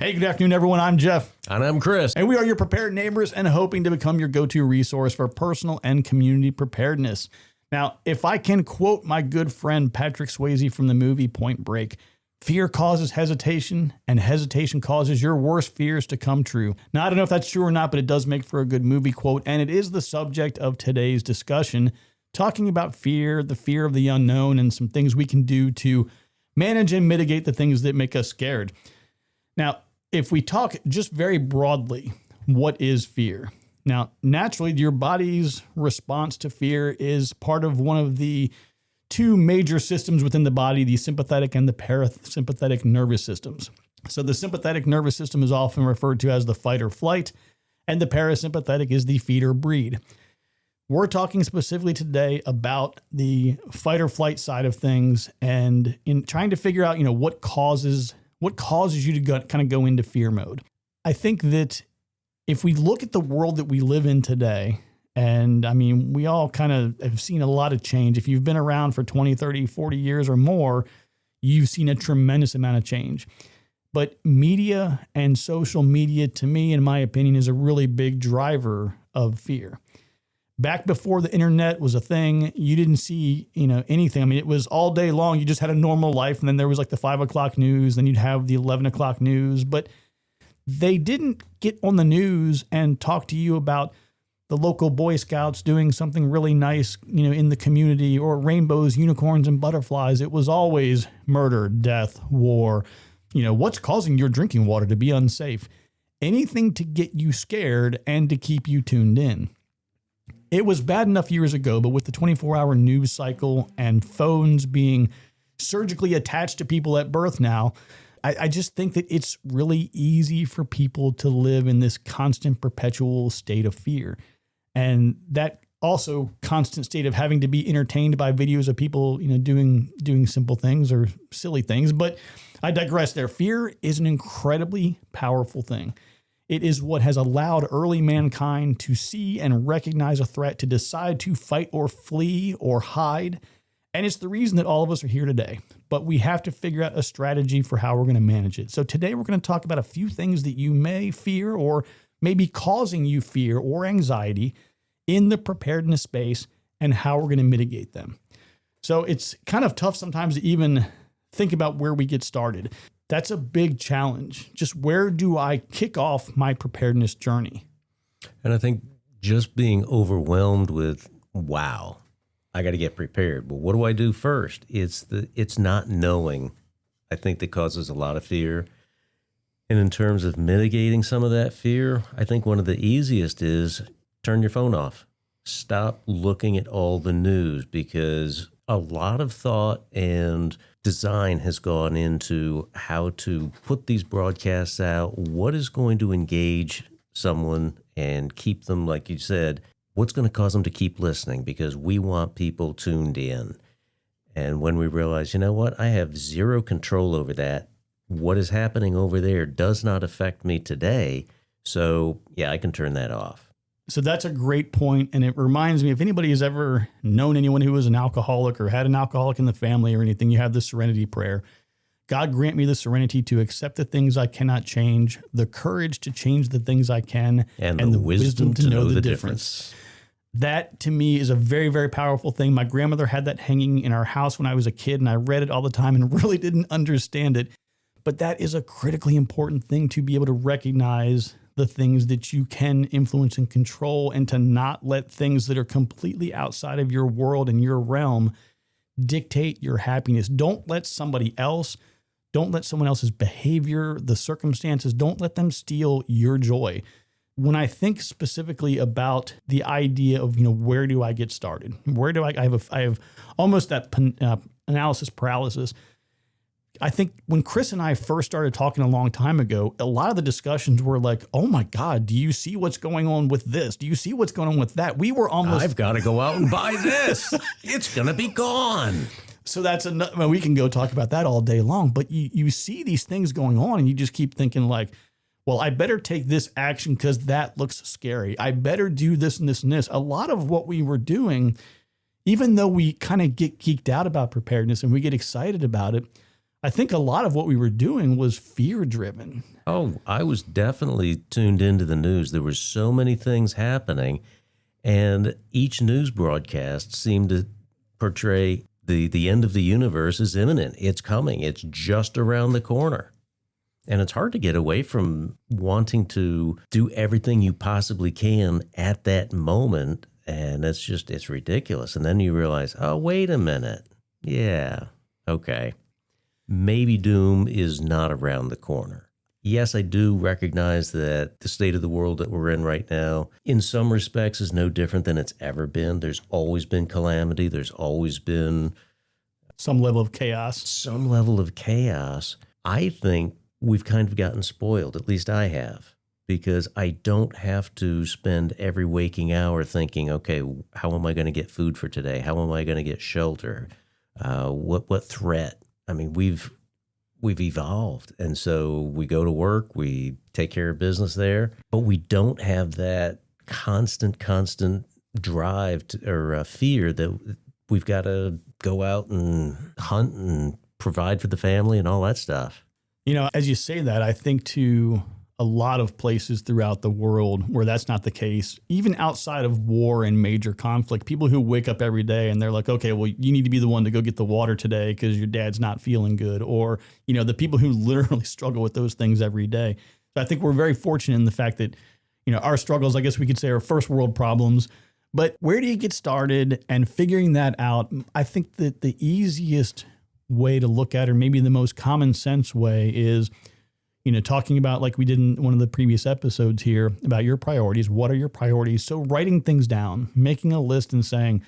Hey, good afternoon, everyone. I'm Jeff. And I'm Chris. And we are your prepared neighbors and hoping to become your go-to resource for personal and community preparedness. Now, if I can quote my good friend Patrick Swayze from the movie Point Break, fear causes hesitation, and hesitation causes your worst fears to come true. Now, I don't know if that's true or not, but it does make for a good movie quote, and it is the subject of today's discussion, talking about fear, the fear of the unknown, and some things we can do to manage and mitigate the things that make us scared. Now, if we talk just very broadly, what is fear? Now, naturally, your body's response to fear is part of one of the two major systems within the body, the sympathetic and the parasympathetic nervous systems. So the sympathetic nervous system is often referred to as the fight or flight, and the parasympathetic is the feed or breed. We're talking specifically today about the fight or flight side of things and in trying to figure out, what causes you to kind of go into fear mode. I think that if we look at the world that we live in today, and I mean, we all kind of have seen a lot of change. If you've been around for 20, 30, 40 years or more, you've seen a tremendous amount of change. But media and social media, to me, in my opinion, is a really big driver of fear. Back before the internet was a thing, you didn't see, anything. I mean, it was all day long. You just had a normal life. And then there was like the 5 o'clock news. Then you'd have the 11 o'clock news. But they didn't get on the news and talk to you about the local Boy Scouts doing something really nice, in the community, or rainbows, unicorns, and butterflies. It was always murder, death, war. What's causing your drinking water to be unsafe? Anything to get you scared and to keep you tuned in. It was bad enough years ago, but with the 24-hour news cycle and phones being surgically attached to people at birth now, I just think that it's really easy for people to live in this constant, perpetual state of fear. And that also constant state of having to be entertained by videos of people, doing simple things or silly things. But I digress there. Fear is an incredibly powerful thing. It is what has allowed early mankind to see and recognize a threat, to decide to fight or flee or hide. And it's the reason that all of us are here today. But we have to figure out a strategy for how we're going to manage it. So today we're going to talk about a few things that you may fear or may be causing you fear or anxiety in the preparedness space and how we're going to mitigate them. So it's kind of tough sometimes to even think about where we get started. That's a big challenge. Just where do I kick off my preparedness journey? And I think just being overwhelmed with, wow, I got to get prepared. But what do I do first? It's not knowing, I think, that causes a lot of fear. And in terms of mitigating some of that fear, I think one of the easiest is turn your phone off. Stop looking at all the news, because a lot of thought and design has gone into how to put these broadcasts out, what is going to engage someone and keep them, like you said, what's going to cause them to keep listening, because we want people tuned in. And when we realize, what, I have zero control over that. What is happening over there does not affect me today. So yeah, I can turn that off. So that's a great point. And it reminds me, if anybody has ever known anyone who was an alcoholic or had an alcoholic in the family or anything, you have the serenity prayer. God grant me the serenity to accept the things I cannot change, the courage to change the things I can, and the wisdom to know the difference. That to me is a very, very powerful thing. My grandmother had that hanging in our house when I was a kid, and I read it all the time and really didn't understand it. But that is a critically important thing, to be able to recognize the things that you can influence and control, and to not let things that are completely outside of your world and your realm dictate your happiness. Don't let someone else's behavior, the circumstances, don't let them steal your joy. When I think specifically about the idea of, where do I get started? Where do I have almost that analysis paralysis. I think when Chris and I first started talking a long time ago, a lot of the discussions were like, oh my God, do you see what's going on with this? Do you see what's going on with that? We were almost... I've got to go out and buy this. It's going to be gone. So that's another, we can go talk about that all day long, but you see these things going on and you just keep thinking like, well, I better take this action because that looks scary. I better do this and this and this. A lot of what we were doing, even though we kind of get geeked out about preparedness and we get excited about it, I think a lot of what we were doing was fear driven. Oh, I was definitely tuned into the news. There were so many things happening, and each news broadcast seemed to portray the end of the universe is imminent. It's coming. It's just around the corner. And it's hard to get away from wanting to do everything you possibly can at that moment. And it's ridiculous. And then you realize, oh, wait a minute. Yeah, okay. Maybe doom is not around the corner. Yes, I do recognize that the state of the world that we're in right now, in some respects, is no different than it's ever been. There's always been calamity. There's always been some level of chaos. Some level of chaos. I think we've kind of gotten spoiled, at least I have, because I don't have to spend every waking hour thinking, okay, how am I going to get food for today? How am I going to get shelter? What threat? I mean, we've evolved. And so we go to work, we take care of business there, but we don't have that constant drive or fear that we've got to go out and hunt and provide for the family and all that stuff. You know, as you say that, I think to a lot of places throughout the world where that's not the case, even outside of war and major conflict, people who wake up every day and they're like, okay, well, you need to be the one to go get the water today because your dad's not feeling good. Or, you know, the people who literally struggle with those things every day. So I think we're very fortunate in the fact that, you know, our struggles, I guess we could say, are first world problems. But where do you get started? And figuring that out, I think that the easiest way to look at it, or maybe the most common sense way, is, you know, talking about, like we did in one of the previous episodes here, about your priorities. What are your priorities? So writing things down, making a list and saying,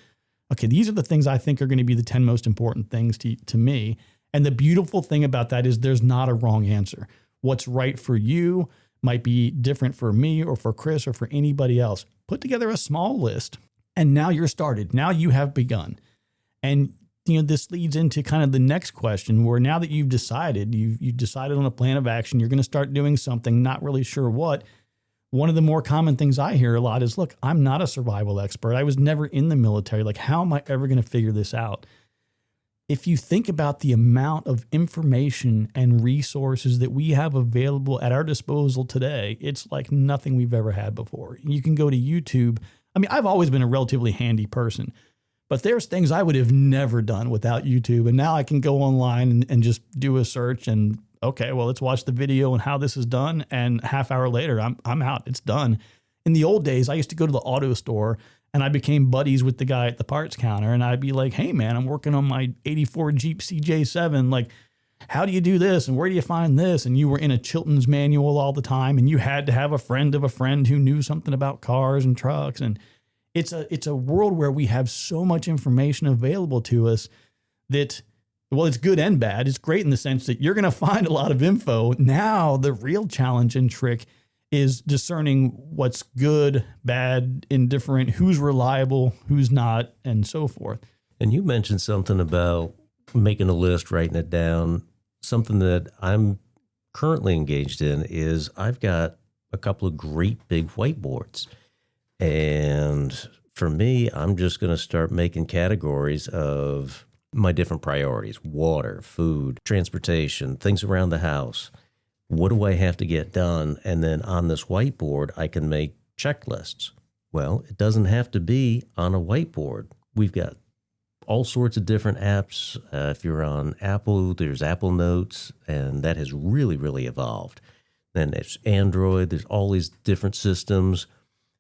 okay, these are the things I think are going to be the 10 most important things to me. And the beautiful thing about that is there's not a wrong answer. What's right for you might be different for me or for Chris or for anybody else. Put together a small list, and now you're started. Now you have begun. And you know, this leads into kind of the next question, where now that you've decided on a plan of action, you're going to start doing something, not really sure what. One of the more common things I hear a lot is, look, I'm not a survival expert. I was never in the military. Like, how am I ever going to figure this out? If you think about the amount of information and resources that we have available at our disposal today, it's like nothing we've ever had before. You can go to YouTube. I mean, I've always been a relatively handy person, but there's things I would have never done without YouTube. And now I can go online and just do a search and, okay, well, let's watch the video and how this is done. And half hour later, I'm out. It's done. In the old days, I used to go to the auto store and I became buddies with the guy at the parts counter. And I'd be like, hey, man, I'm working on my 84 Jeep CJ7. Like, how do you do this? And where do you find this? And you were in a Chilton's manual all the time. And you had to have a friend of a friend who knew something about cars and trucks. And it's a world where we have so much information available to us that, well, it's good and bad. It's great in the sense that you're going to find a lot of info. Now, the real challenge and trick is discerning what's good, bad, indifferent, who's reliable, who's not, and so forth. And you mentioned something about making a list, writing it down. Something that I'm currently engaged in is I've got a couple of great big whiteboards. And for me, I'm just going to start making categories of my different priorities: water, food, transportation, things around the house. What do I have to get done? And then on this whiteboard, I can make checklists. Well, it doesn't have to be on a whiteboard. We've got all sorts of different apps. If you're on Apple, there's Apple Notes, and that has really, really evolved. Then there's Android. There's all these different systems.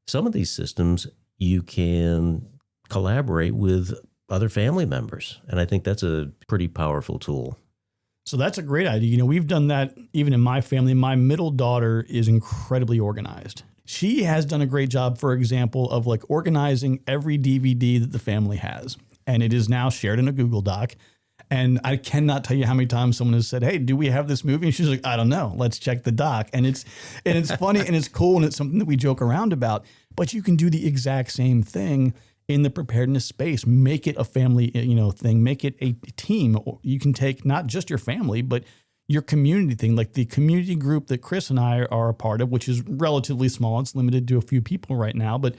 Some of these systems you can collaborate with other family members, and I think that's a pretty powerful tool. So that's a great idea. You know, we've done that even in my family. My middle daughter is incredibly organized. She has done a great job, for example, of like organizing every DVD that the family has, and it is now shared in a Google Doc. And I cannot tell you how many times someone has said, hey, do we have this movie? And she's like, I don't know. Let's check the doc. And it's funny and it's cool and it's something that we joke around about. But you can do the exact same thing in the preparedness space. Make it a family, thing. Make it a team. You can take not just your family, but your community thing, like the community group that Chris and I are a part of, which is relatively small. It's limited to a few people right now. But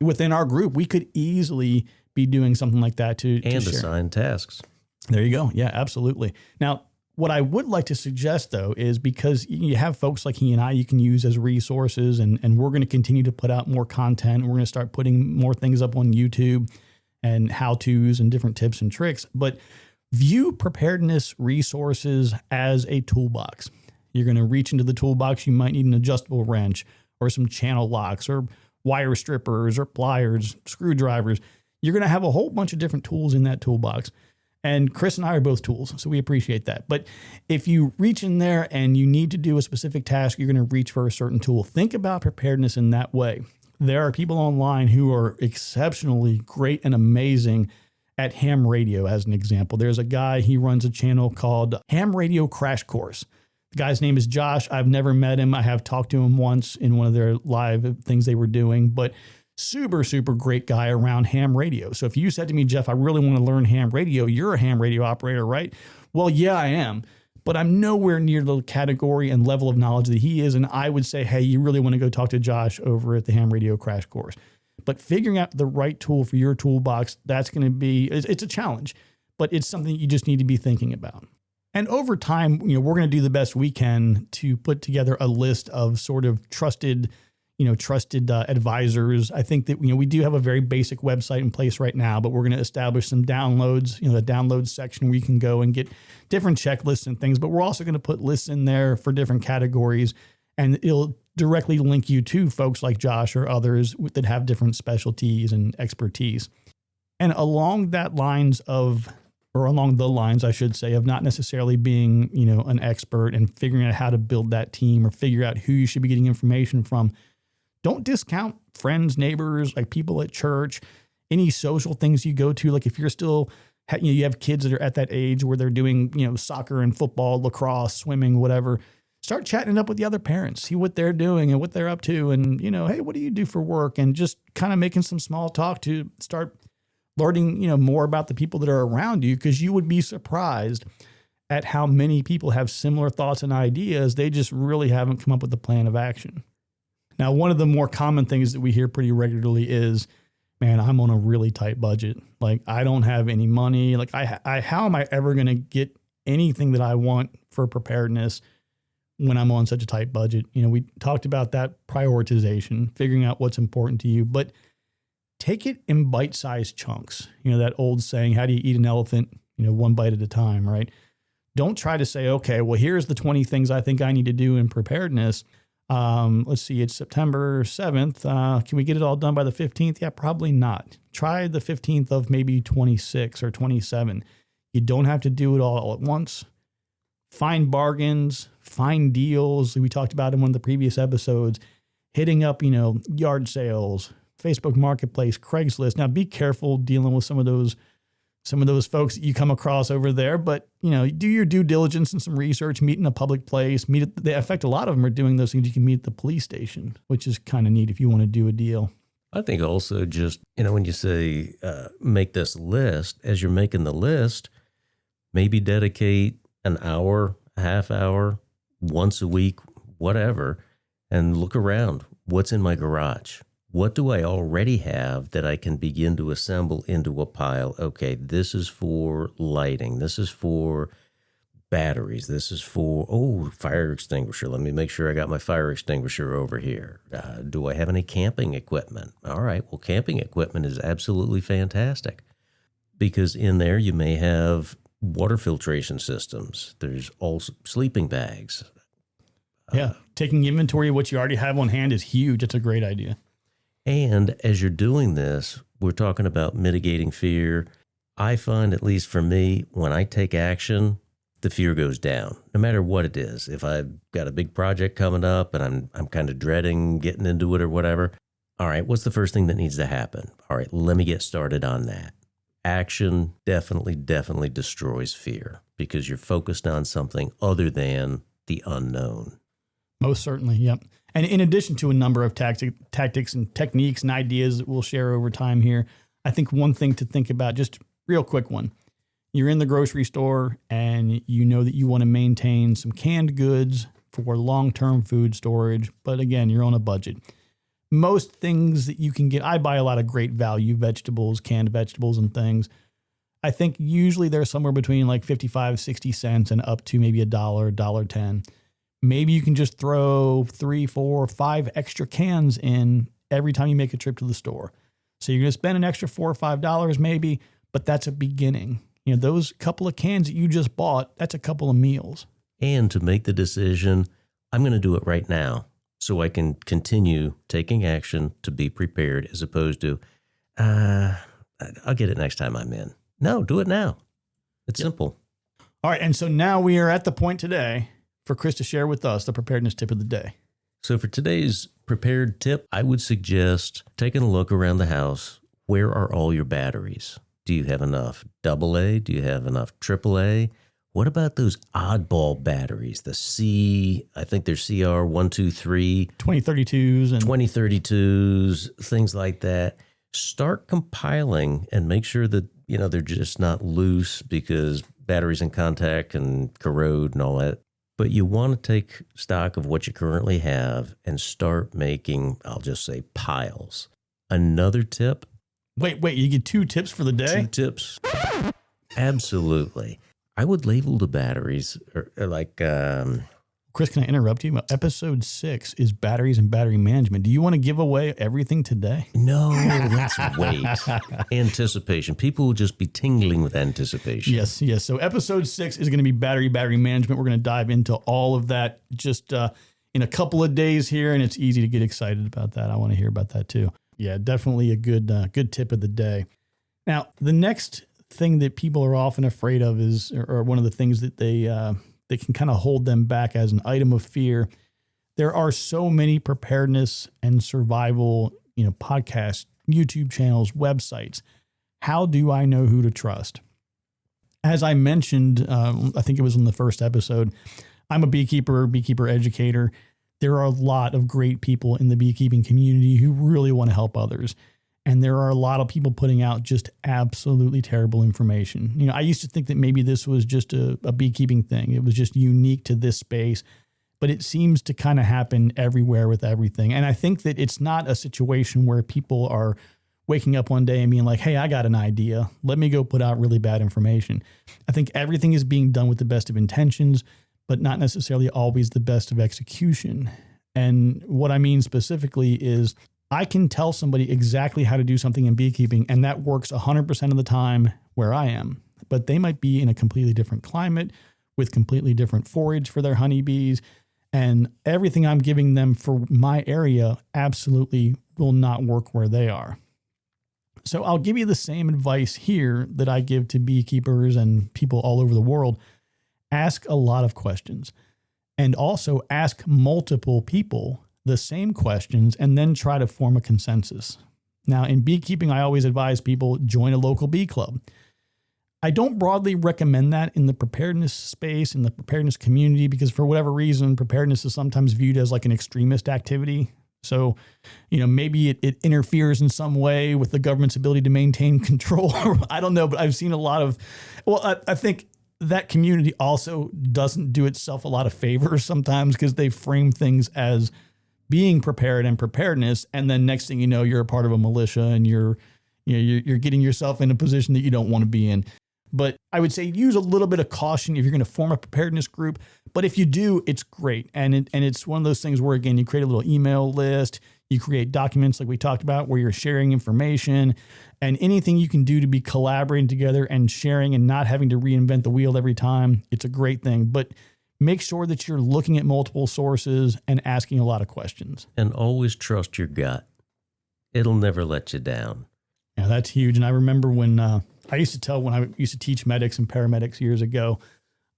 within our group, we could easily be doing something like that to and share. Assign tasks. There you go. Yeah, absolutely. Now, What I would like to suggest, though, is because you have folks like he and I you can use as resources, and we're going to continue to put out more content. We're going to start putting more things up on YouTube and how-tos and different tips and tricks. But view preparedness resources as a toolbox. You're going to reach into the toolbox. You might need an adjustable wrench or some channel locks or wire strippers or pliers, screwdrivers. You're going to have a whole bunch of different tools in that toolbox. And Chris and I are both tools, so we appreciate that. But if you reach in there and you need to do a specific task, you're going to reach for a certain tool. Think about preparedness in that way. There are people online who are exceptionally great and amazing at ham radio, as an example. There's a guy, he runs a channel called Ham Radio Crash Course. The guy's name is Josh. I've never met him. I have talked to him once in one of their live things they were doing, but super, super great guy around ham radio. So if you said to me, Jeff, I really want to learn ham radio, you're a ham radio operator, right? Well, yeah, I am, but I'm nowhere near the category and level of knowledge that he is. And I would say, hey, you really want to go talk to Josh over at the Ham Radio Crash Course. But figuring out the right tool for your toolbox, that's going to be, it's a challenge, but it's something you just need to be thinking about. And over time, we're going to do the best we can to put together a list of sort of trusted advisors. I think that, we do have a very basic website in place right now, but we're going to establish some downloads, the downloads section where you can go and get different checklists and things, but we're also going to put lists in there for different categories, and it'll directly link you to folks like Josh or others that have different specialties and expertise. And along the lines, I should say, of not necessarily being, an expert and figuring out how to build that team or figure out who you should be getting information from, don't discount friends, neighbors, like people at church, any social things you go to. Like if you're still, you have kids that are at that age where they're doing, soccer and football, lacrosse, swimming, whatever, start chatting it up with the other parents, see what they're doing and what they're up to. And, hey, what do you do for work? And just kind of making some small talk to start learning, more about the people that are around you, because you would be surprised at how many people have similar thoughts and ideas. They just really haven't come up with a plan of action. Now, one of the more common things that we hear pretty regularly is, man, I'm on a really tight budget. Like, I don't have any money. Like, how am I ever going to get anything that I want for preparedness when I'm on such a tight budget? We talked about that prioritization, figuring out what's important to you, but take it in bite-sized chunks. That old saying, how do you eat an elephant? One bite at a time, right? Don't try to say, okay, well, here's the 20 things I think I need to do in preparedness. Let's see, it's September 7th. Can we get it all done by the 15th? Yeah, probably not. Try the 15th of maybe 26 or 27. You don't have to do it all at once. Find bargains, find deals. We talked about in one of the previous episodes, hitting up, yard sales, Facebook Marketplace, Craigslist. Now, be careful dealing with some of those folks that you come across over there, but do your due diligence and some research, meet in a public place, in fact, a lot of them are doing those things. You can meet at the police station, which is kind of neat if you want to do a deal. I think also just, when you say make this list, as you're making the list, maybe dedicate an hour, a half hour, once a week, whatever, and look around. What's in my garage? What do I already have that I can begin to assemble into a pile? Okay, this is for lighting. This is for batteries. This is for, fire extinguisher. Let me make sure I got my fire extinguisher over here. Do I have any camping equipment? All right, well, camping equipment is absolutely fantastic, because in there you may have water filtration systems. There's also sleeping bags. Yeah, taking inventory of what you already have on hand is huge. It's a great idea. And as you're doing this, we're talking about mitigating fear. I find, at least for me, when I take action, the fear goes down, no matter what it is. If I've got a big project coming up and I'm kind of dreading getting into it or whatever, all right, what's the first thing that needs to happen? All right, let me get started on that. Action definitely destroys fear, because you're focused on something other than the unknown. Most certainly, yep. And in addition to a number of tactics and techniques and ideas that we'll share over time here, I think one thing to think about, just real quick one, you're in the grocery store and you know that you want to maintain some canned goods for long-term food storage, but again, you're on a budget. Most things that you can get, I buy a lot of great value vegetables, canned vegetables and things. I think usually they're somewhere between like 55, 60 cents and up to maybe $1, $1.10. Maybe you can just throw 3, 4, 5 extra cans in every time you make a trip to the store. So you're going to spend an extra $4 or $5 maybe, but that's a beginning. You know, those couple of cans that you just bought, that's a couple of meals. And to make the decision, I'm going to do it right now so I can continue taking action to be prepared, as opposed to, I'll get it next time I'm in. No, do it now. It's simple. All right. And so now we are at the point today for Chris to share with us the preparedness tip of the day. So for today's prepared tip, I would suggest taking a look around the house. Where are all your batteries? Do you have enough AA? Do you have enough AAA? What about those oddball batteries? I think they're CR123, 2032s and 2032s, things like that. Start compiling and make sure that, they're just not loose, because batteries in contact can corrode and all that. But you want to take stock of what you currently have and start making, I'll just say, piles. Another tip. Wait, you get 2 tips for the day? 2 tips. Absolutely. I would label the batteries or like... Chris, can I interrupt you? Episode 6 is batteries and battery management. Do you want to give away everything today? No, let's wait. Anticipation. People will just be tingling with anticipation. Yes. So episode 6 is going to be battery management. We're going to dive into all of that just in a couple of days here, and it's easy to get excited about that. I want to hear about that too. Yeah, definitely a good tip of the day. Now, the next thing that people are often afraid of is, or one of the things that they can kind of hold them back as an item of fear. There are so many preparedness and survival, podcasts, YouTube channels, websites. How do I know who to trust? As I mentioned, I think it was in the first episode, I'm a beekeeper educator. There are a lot of great people in the beekeeping community who really want to help others. And there are a lot of people putting out just absolutely terrible information. I used to think that maybe this was just a beekeeping thing. It was just unique to this space, but it seems to kind of happen everywhere with everything. And I think that it's not a situation where people are waking up one day and being like, hey, I got an idea. Let me go put out really bad information. I think everything is being done with the best of intentions, but not necessarily always the best of execution. And what I mean specifically is, I can tell somebody exactly how to do something in beekeeping, and that works 100% of the time where I am. But they might be in a completely different climate with completely different forage for their honeybees, and everything I'm giving them for my area absolutely will not work where they are. So I'll give you the same advice here that I give to beekeepers and people all over the world. Ask a lot of questions, and also ask multiple people the same questions, and then try to form a consensus. Now, in beekeeping, I always advise people join a local bee club. I don't broadly recommend that in the preparedness space, in the preparedness community, because for whatever reason, preparedness is sometimes viewed as like an extremist activity. So, maybe it interferes in some way with the government's ability to maintain control. I don't know, but I've seen a lot of, I think that community also doesn't do itself a lot of favors sometimes, because they frame things as being prepared and preparedness, and then next thing you know, you're a part of a militia, and you're getting yourself in a position that you don't want to be in. But I would say use a little bit of caution if you're going to form a preparedness group. But if you do, it's great, and it's one of those things where, again, you create a little email list, you create documents like we talked about, where you're sharing information, and anything you can do to be collaborating together and sharing and not having to reinvent the wheel every time. It's a great thing, but make sure that you're looking at multiple sources and asking a lot of questions. And always trust your gut. It'll never let you down. Yeah, that's huge. And I remember when I used to tell, when I used to teach medics and paramedics years ago,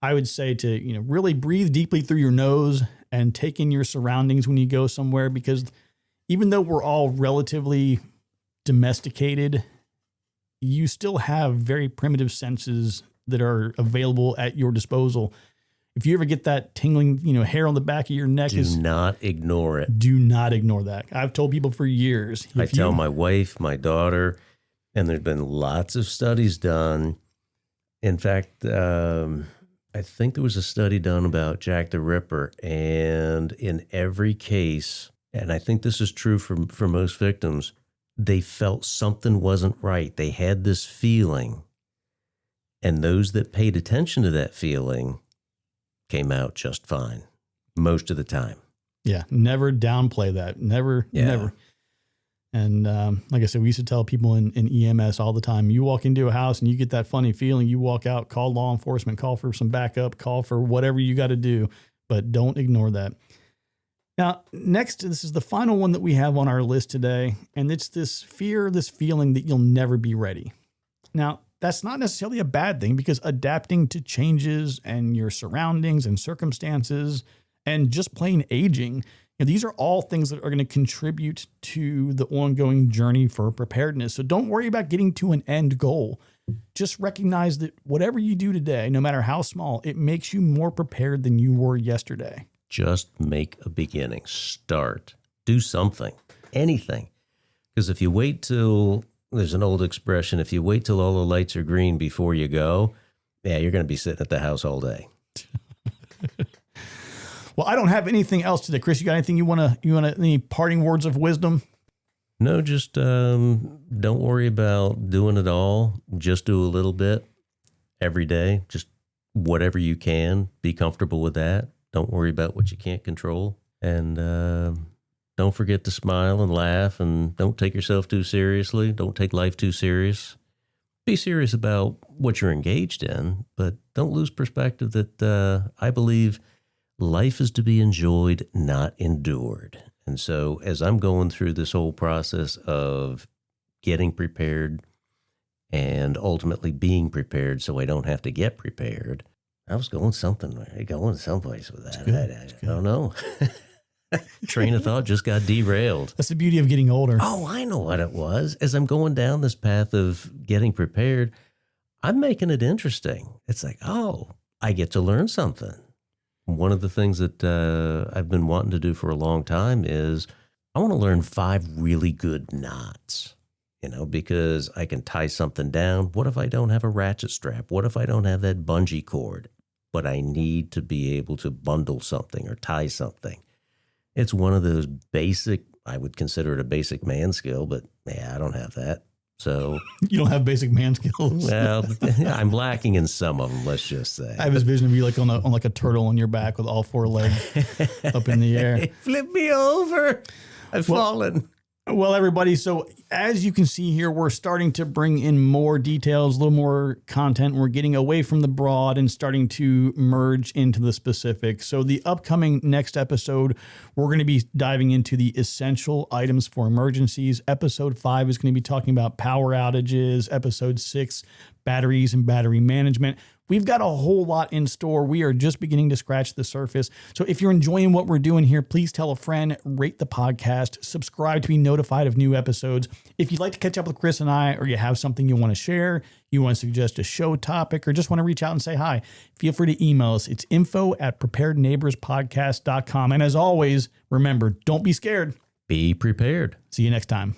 I would say to, really breathe deeply through your nose and take in your surroundings when you go somewhere, because even though we're all relatively domesticated, you still have very primitive senses that are available at your disposal. If you ever get that tingling, hair on the back of your neck, do not ignore it. Do not ignore that. I've told people for years. I tell my wife, my daughter, and there's been lots of studies done. In fact, I think there was a study done about Jack the Ripper, and in every case, and I think this is true for most victims, they felt something wasn't right. They had this feeling. And those that paid attention to that feeling came out just fine most of the time. Yeah. Never downplay that. Never. And like I said, we used to tell people in EMS all the time, you walk into a house and you get that funny feeling, you walk out, call law enforcement, call for some backup, call for whatever you got to do, but don't ignore that. Now, next, this is the final one that we have on our list today, and it's this fear, this feeling that you'll never be ready. Now, that's not necessarily a bad thing, because adapting to changes and your surroundings and circumstances and just plain aging, these are all things that are going to contribute to the ongoing journey for preparedness. So don't worry about getting to an end goal. Just recognize that whatever you do today, no matter how small, it makes you more prepared than you were yesterday. Just make a beginning. Start. Do something. Anything. Because if you wait till, there's an old expression, if you wait till all the lights are green before you go, yeah, you're going to be sitting at the house all day. Well, I don't have anything else today. Chris, you got anything you want any parting words of wisdom? No, just don't worry about doing it all. Just do a little bit every day. Just whatever you can. Be comfortable with that. Don't worry about what you can't control. And don't forget to smile and laugh, and don't take yourself too seriously. Don't take life too serious. Be serious about what you're engaged in, but don't lose perspective that I believe life is to be enjoyed, not endured. And so as I'm going through this whole process of getting prepared and ultimately being prepared so I don't have to get prepared, I was going someplace with that. I don't know. Train of thought just got derailed. That's the beauty of getting older. Oh, I know what it was. As I'm going down this path of getting prepared, I'm making it interesting. It's like, oh, I get to learn something. One of the things that I've been wanting to do for a long time is I want to learn 5 really good knots, because I can tie something down. What if I don't have a ratchet strap? What if I don't have that bungee cord? But I need to be able to bundle something or tie something. It's one of those basic, I would consider it a basic man skill, but yeah, I don't have that. So you don't have basic man skills. Well, I'm lacking in some of them, let's just say. I have this vision of you like on like a turtle on your back with all 4 legs up in the air. Flip me over. I've fallen. Well, everybody, so as you can see here, we're starting to bring in more details, a little more content. We're getting away from the broad and starting to merge into the specific. So the upcoming next episode, we're going to be diving into the essential items for emergencies. Episode 5 is going to be talking about power outages. Episode 6, batteries and battery management. We've got a whole lot in store. We are just beginning to scratch the surface. So if you're enjoying what we're doing here, please tell a friend, rate the podcast, subscribe to be notified of new episodes. If you'd like to catch up with Chris and I, or you have something you want to share, you want to suggest a show topic, or just want to reach out and say hi, feel free to email us. It's info@preparedneighborspodcast.com. And as always, remember, don't be scared. Be prepared. See you next time.